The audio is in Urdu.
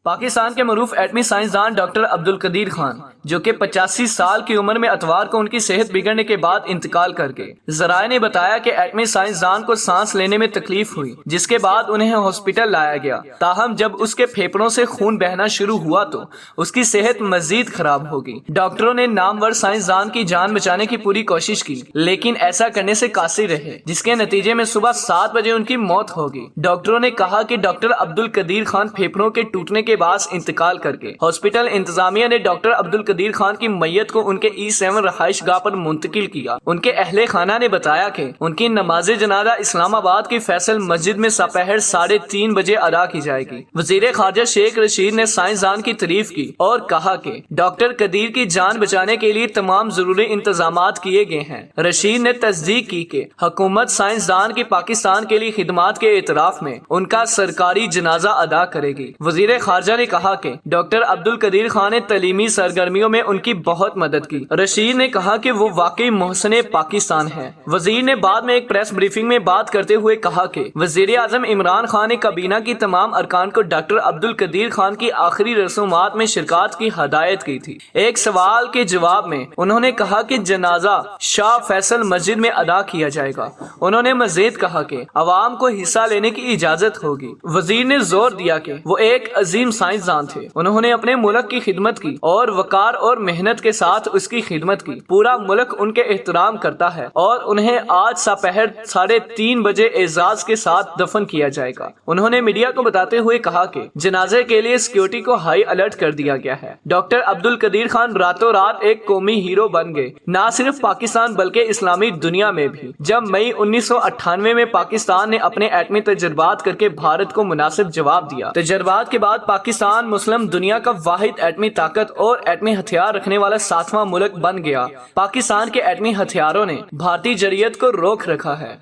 پاکستان کے معروف ایٹمی سائنسدان ڈاکٹر عبدالقدیر خان جو کہ 85 سال کی عمر میں اتوار کو ان کی صحت بگڑنے کے بعد انتقال کر گئے۔ ذرائع نے بتایا کہ ایٹمی سائنسدان کو سانس لینے میں تکلیف ہوئی جس کے بعد انہیں ہاسپٹل لایا گیا، تاہم جب اس کے پھیپھڑوں سے خون بہنا شروع ہوا تو اس کی صحت مزید خراب ہو گئی۔ ڈاکٹروں نے نامور سائنسدان کی جان بچانے کی پوری کوشش کی لیکن ایسا کرنے سے قاصر رہے، جس کے نتیجے میں صبح 7 بجے ان کی موت ہو گئی۔ ڈاکٹروں نے کہا کہ ڈاکٹر عبدالقدیر خان پھیپھڑوں کے ٹوٹنے کے باعث انتقال کر گئے۔ ہاسپٹل انتظامیہ نے ڈاکٹر عبدالقدیر خان کی میت کو ان کے E7 رہائش گاہ پر منتقل کیا۔ ان کے اہل خانہ نے بتایا کہ ان کی نماز جنازہ اسلام آباد کی فیصل مسجد میں سپہر 3:30 بجے ادا کی جائے گی۔ وزیر خارجہ شیخ رشید نے سائنسدان کی تعریف کی اور کہا کہ ڈاکٹر قدیر کی جان بچانے کے لیے تمام ضروری انتظامات کیے گئے ہیں۔ رشید نے تصدیق کی کہ حکومت سائنسدان کی پاکستان کے لیے خدمات کے اعتراف میں ان کا سرکاری جنازہ ادا کرے گی۔ وزیر خارجہ نے کہا کہ ڈاکٹر عبدالقدیر خان نے تعلیمی سرگرمیوں میں ان کی بہت مدد کی۔ رشید نے کہا کہ وہ واقعی محسن پاکستان ہے۔ وزیر نے بعد میں ایک پریس بریفنگ میں بات کرتے ہوئے کہا کہ وزیر اعظم عمران خان نے کابینہ کی تمام ارکان کو ڈاکٹر عبدالقدیر خان کی آخری رسومات میں شرکت کی ہدایت کی تھی۔ ایک سوال کے جواب میں انہوں نے کہا کہ جنازہ شاہ فیصل مسجد میں ادا کیا جائے گا۔ انہوں نے مزید کہا کہ عوام کو حصہ لینے کی اجازت ہوگی۔ وزیر نے زور دیا کہ وہ ایک عظیم سائنسدان تھے، انہوں نے اپنے ملک کی خدمت کی اور وقار اور محنت کے ساتھ اس کی خدمت کی۔ پورا ملک ان کے احترام کرتا ہے اور انہیں آج سپہر 3:30 بجے اعزاز کے ساتھ دفن کیا جائے گا۔ انہوں نے میڈیا کو بتاتے ہوئے کہا کہ جنازے کے لیے سیکیورٹی کو ہائی الرٹ کر دیا گیا ہے۔ ڈاکٹر عبدالقدیر خان راتوں رات ایک قومی ہیرو بن گئے، نہ صرف پاکستان بلکہ اسلامی دنیا میں بھی۔ جب مئی 1998 میں پاکستان نے اپنے ایٹمی تجربات کر کے بھارت کو مناسب جواب دیا، تجربات کے بعد پاکستان مسلم دنیا کا واحد ایٹمی طاقت اور ایٹمی ہتھیار رکھنے والا 7واں ملک بن گیا۔ پاکستان کے ایٹمی ہتھیاروں نے بھارتی جمہوریت کو روک رکھا ہے۔